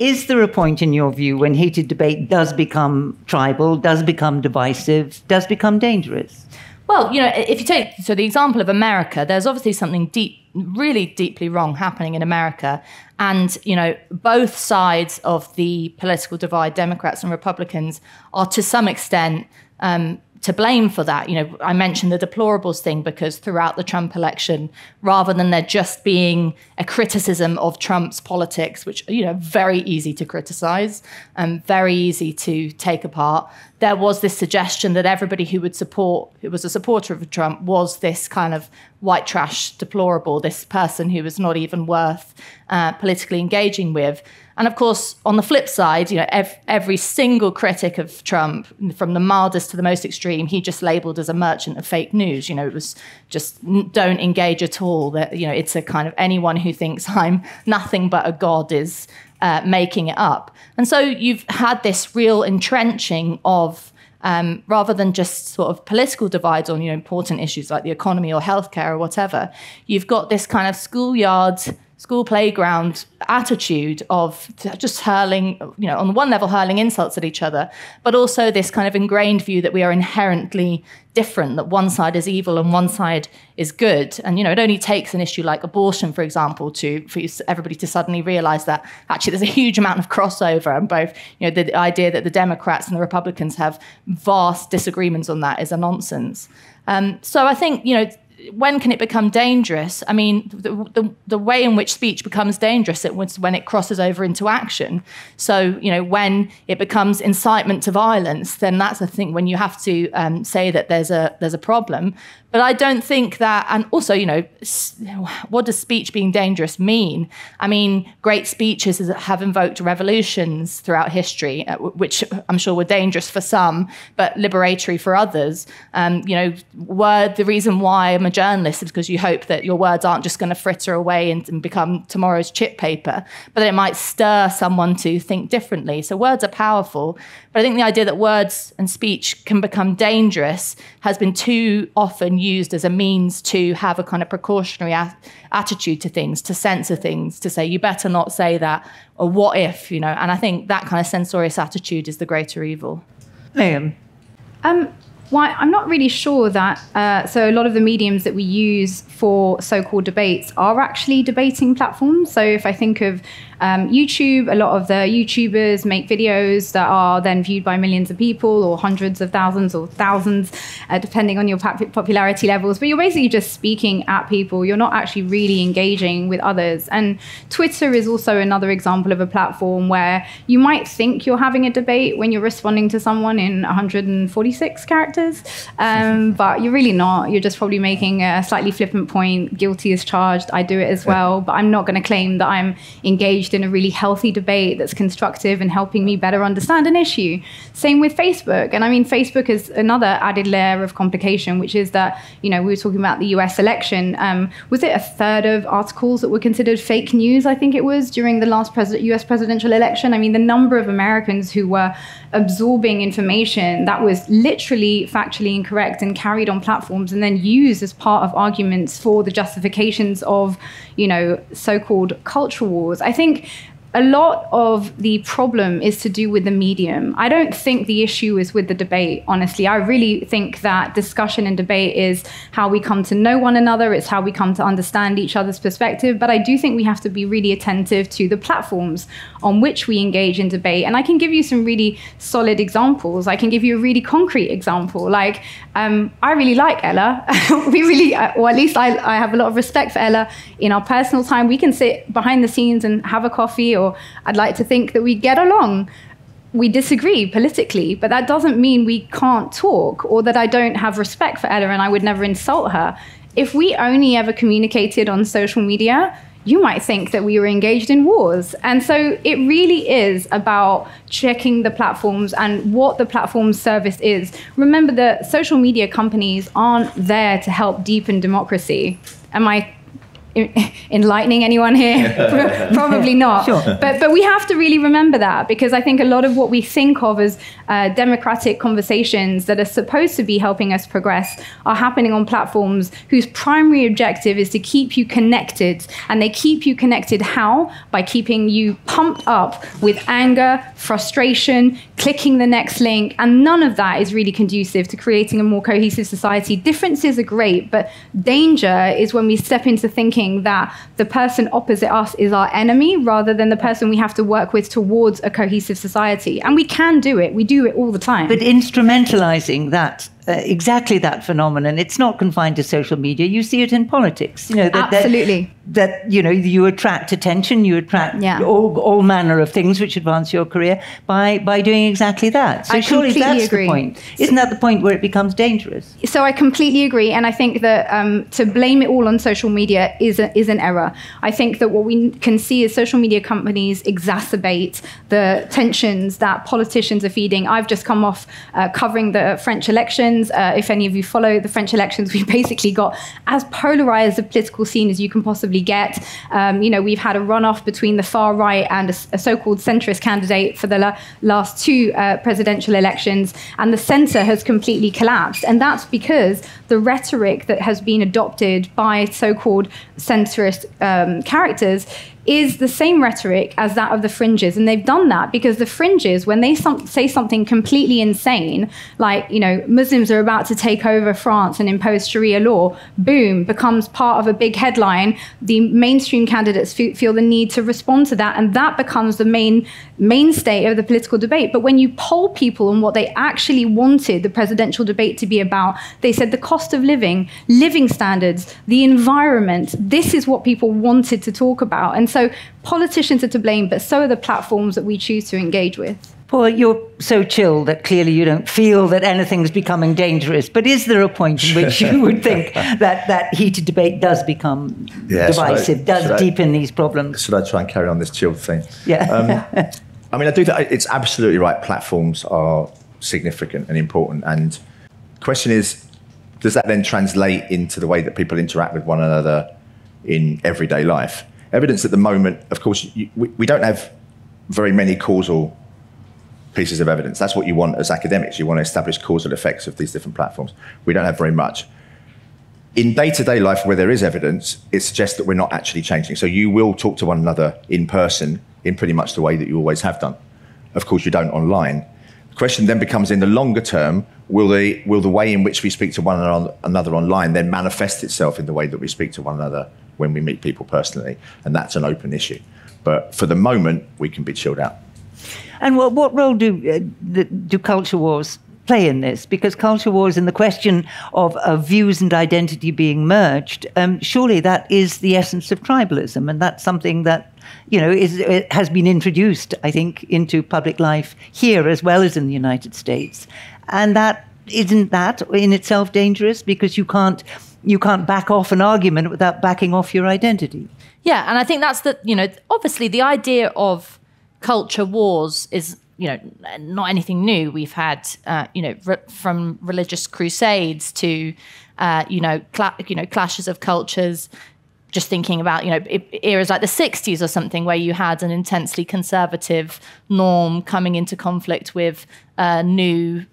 Is there a point in your view when heated debate does become tribal, does become divisive, does become dangerous? Well, if you take the example of America, there's obviously something really deeply wrong happening in America. And, both sides of the political divide, Democrats and Republicans, are to some extent to blame for that. I mentioned the deplorables thing because throughout the Trump election, rather than there just being a criticism of Trump's politics, which, very easy to criticize and very easy to take apart, there was this suggestion that everybody who was a supporter of Trump was this kind of white trash deplorable, this person who was not even worth politically engaging with. And of course, on the flip side, every single critic of Trump, from the mildest to the most extreme, he just labeled as a merchant of fake news. It was just don't engage at all. That it's a kind of anyone who thinks I'm nothing but a god is making it up. And so you've had this real entrenching of rather than just sort of political divides on important issues like the economy or healthcare or whatever, you've got this kind of school playground attitude of just hurling, on the one level, hurling insults at each other, but also this kind of ingrained view that we are inherently different, that one side is evil and one side is good. And, it only takes an issue like abortion, for example, for everybody to suddenly realize that actually there's a huge amount of crossover, and both, the idea that the Democrats and the Republicans have vast disagreements on that is a nonsense. So I think, when can it become dangerous? I mean, the way in which speech becomes dangerous is when it crosses over into action. So, when it becomes incitement to violence, then that's a thing when you have to say that there's a problem. But I don't think that, and also, what does speech being dangerous mean? I mean, great speeches have invoked revolutions throughout history, which I'm sure were dangerous for some, but liberatory for others. The reason why I'm a journalist is because you hope that your words aren't just going to fritter away and become tomorrow's chip paper, but that it might stir someone to think differently. So words are powerful, but I think the idea that words and speech can become dangerous has been too often used as a means to have a kind of precautionary attitude to things, to censor things, to say, you better not say that, or what if, and I think that kind of censorious attitude is the greater evil. Myriam? Well, I'm not really sure that, so a lot of the mediums that we use for so-called debates are actually debating platforms. So if I think of YouTube, a lot of the YouTubers make videos that are then viewed by millions of people or hundreds of thousands or thousands, depending on your popularity levels. But you're basically just speaking at people. You're not actually really engaging with others. And Twitter is also another example of a platform where you might think you're having a debate when you're responding to someone in 146 characters, but you're really not. You're just probably making a slightly flippant point. Guilty as charged. I do it as well, but I'm not going to claim that I'm engaged in a really healthy debate that's constructive and helping me better understand an issue. Same with Facebook. And I mean, Facebook is another added layer of complication, which is that, we were talking about the US election. Was it a third of articles that were considered fake news, I think it was, during the last US presidential election? I mean, the number of Americans who were absorbing information that was literally factually incorrect and carried on platforms and then used as part of arguments for the justifications of, so-called culture wars. I think a lot of the problem is to do with the medium. I don't think the issue is with the debate, honestly. I really think that discussion and debate is how we come to know one another. It's how we come to understand each other's perspective. But I do think we have to be really attentive to the platforms on which we engage in debate. And I can give you some really solid examples. I can give you a really concrete example. Like, I really like Ella. We really, or at least I have a lot of respect for Ella. In our personal time, we can sit behind the scenes and have a coffee, or I'd like to think that we get along. We disagree politically, but that doesn't mean we can't talk or that I don't have respect for Ella and I would never insult her. If we only ever communicated on social media, you might think that we were engaged in wars. And so it really is about checking the platforms and what the platform's service is. Remember that social media companies aren't there to help deepen democracy. Am I enlightening anyone here? Probably not. Sure. But we have to really remember that, because I think a lot of what we think of as democratic conversations that are supposed to be helping us progress are happening on platforms whose primary objective is to keep you connected. And they keep you connected how? By keeping you pumped up with anger, frustration, clicking the next link. And none of that is really conducive to creating a more cohesive society. Differences are great, but danger is when we step into thinking that the person opposite us is our enemy rather than the person we have to work with towards a cohesive society. And we can do it. We do it all the time. But instrumentalizing that, exactly that phenomenon, it's not confined to social media. You see it in politics. Absolutely. That you attract attention, you attract all manner of things which advance your career by doing exactly that. So surely that's the point. Isn't that the point where it becomes dangerous? So I completely agree, and I think that to blame it all on social media is an error. I think that what we can see is social media companies exacerbate the tensions that politicians are feeding. I've just come off covering the French elections. If any of you follow the French elections, we basically got as polarized a political scene as you can possibly get. We've had a runoff between the far right and a so-called centrist candidate for the last two presidential elections, and the center has completely collapsed. And that's because the rhetoric that has been adopted by so-called centrist characters is the same rhetoric as that of the fringes. And they've done that because the fringes, when they say something completely insane, like, Muslims are about to take over France and impose Sharia law, boom, becomes part of a big headline. The mainstream candidates feel the need to respond to that, and that becomes the mainstay of the political debate. But when you poll people on what they actually wanted the presidential debate to be about, they said the cost of living standards, the environment, this is what people wanted to talk about. And so politicians are to blame, but so are the platforms that we choose to engage with. Paul, you're so chill that clearly you don't feel that anything's becoming dangerous. But is there a point in which you would think that heated debate does become divisive, does deepen these problems? Should I try and carry on this chilled thing? Yeah. I do think it's absolutely right. Platforms are significant and important. And the question is, does that then translate into the way that people interact with one another in everyday life? Evidence at the moment, of course, we don't have very many causal pieces of evidence. That's what you want as academics. You want to establish causal effects of these different platforms. We don't have very much. In day-to-day life where there is evidence, it suggests that we're not actually changing. So you will talk to one another in person in pretty much the way that you always have done. Of course, you don't online. The question then becomes, in the longer term, will the way in which we speak to one another online then manifest itself in the way that we speak to one another when we meet people personally? And that's an open issue. But for the moment, we can be chilled out. And what role do culture wars play in this? Because culture wars and the question of views and identity being merged, surely that is the essence of tribalism. And that's something that, has been introduced, I think, into public life here as well as in the United States. And isn't that in itself dangerous? Because you can't back off an argument without backing off your identity. Yeah, and I think that's obviously the idea of culture wars is, not anything new. We've had, from religious crusades to, clashes of cultures. Just thinking about, eras like the 60s or something, where you had an intensely conservative norm coming into conflict with new,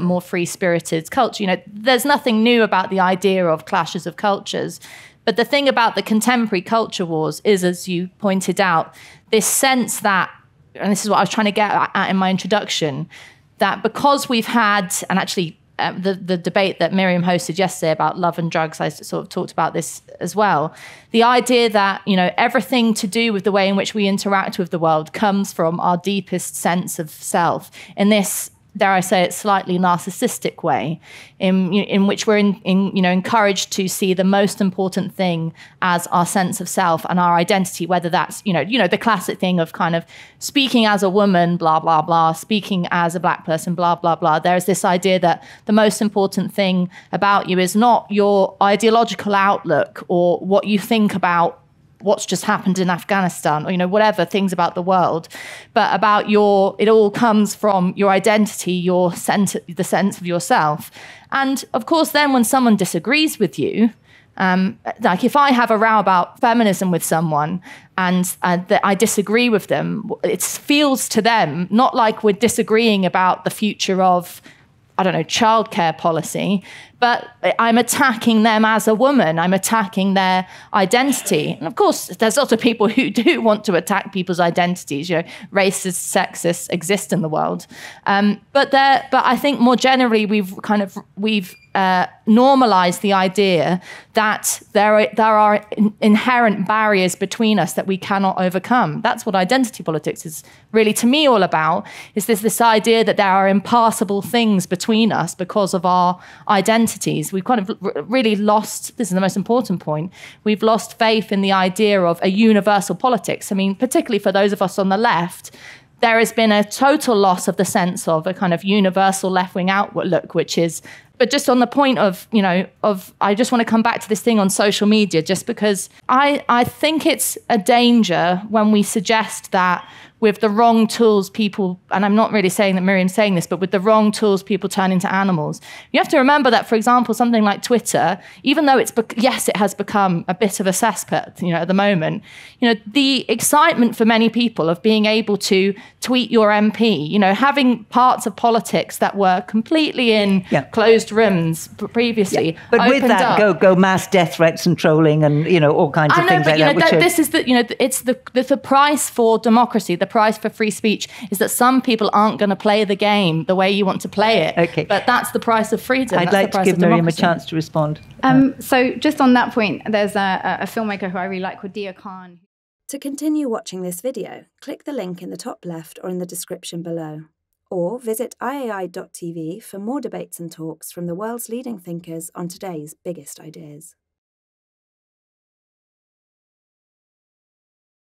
more free-spirited culture. There's nothing new about the idea of clashes of cultures. But the thing about the contemporary culture wars is, as you pointed out, this sense that, and this is what I was trying to get at in my introduction, that because we've had, and actually the debate that Myriam hosted yesterday about love and drugs, I sort of talked about this as well. The idea that, everything to do with the way in which we interact with the world comes from our deepest sense of self. In this, dare I say it, slightly narcissistic way, in which we're encouraged to see the most important thing as our sense of self and our identity, whether that's the classic thing of kind of speaking as a woman, blah blah blah, speaking as a black person, blah blah blah. There's this idea that the most important thing about you is not your ideological outlook or what you think about what's just happened in Afghanistan, or, whatever things about the world, but about it all comes from your identity, the sense of yourself. And of course, then when someone disagrees with you, Like if I have a row about feminism with someone and that I disagree with them, it feels to them not like we're disagreeing about the future of, I don't know, childcare policy, but I'm attacking them as a woman. I'm attacking their identity. And of course, there's lots of people who do want to attack people's identities. You know, racist, sexist exist in the world. But I think more generally, we've normalized the idea that there are inherent barriers between us that we cannot overcome. That's what identity politics is really, to me, all about, is this idea that there are impassable things between us because of our identities. We've kind of really lost, this is the most important point, we've lost faith in the idea of a universal politics. I mean, particularly for those of us on the left, there has been a total loss of the sense of a kind of universal left-wing outlook, which is, but just on the point of, you know, I just want to come back to this thing on social media, just because I think it's a danger when we suggest that with the wrong tools, people, and I'm not really saying that Myriam's saying this, but with the wrong tools, people turn into animals. You have to remember that, for example, something like Twitter, even though yes, it has become a bit of a cesspit, you know, at the moment, you know, the excitement for many people of being able to tweet your MP, you know, having parts of politics that were completely in closed rooms previously. Yeah. But with that go mass death threats and trolling and, you know, all kinds of things like that. This is the, you know, it's the price for democracy, the price for free speech is that some people aren't going to play the game the way you want to play it. Okay. But that's the price of freedom. I'd like to give Myriam a chance to respond. So just on that point, there's a filmmaker who I really like called Dia Khan. To continue watching this video, click the link in the top left or in the description below. Or visit iai.tv for more debates and talks from the world's leading thinkers on today's biggest ideas.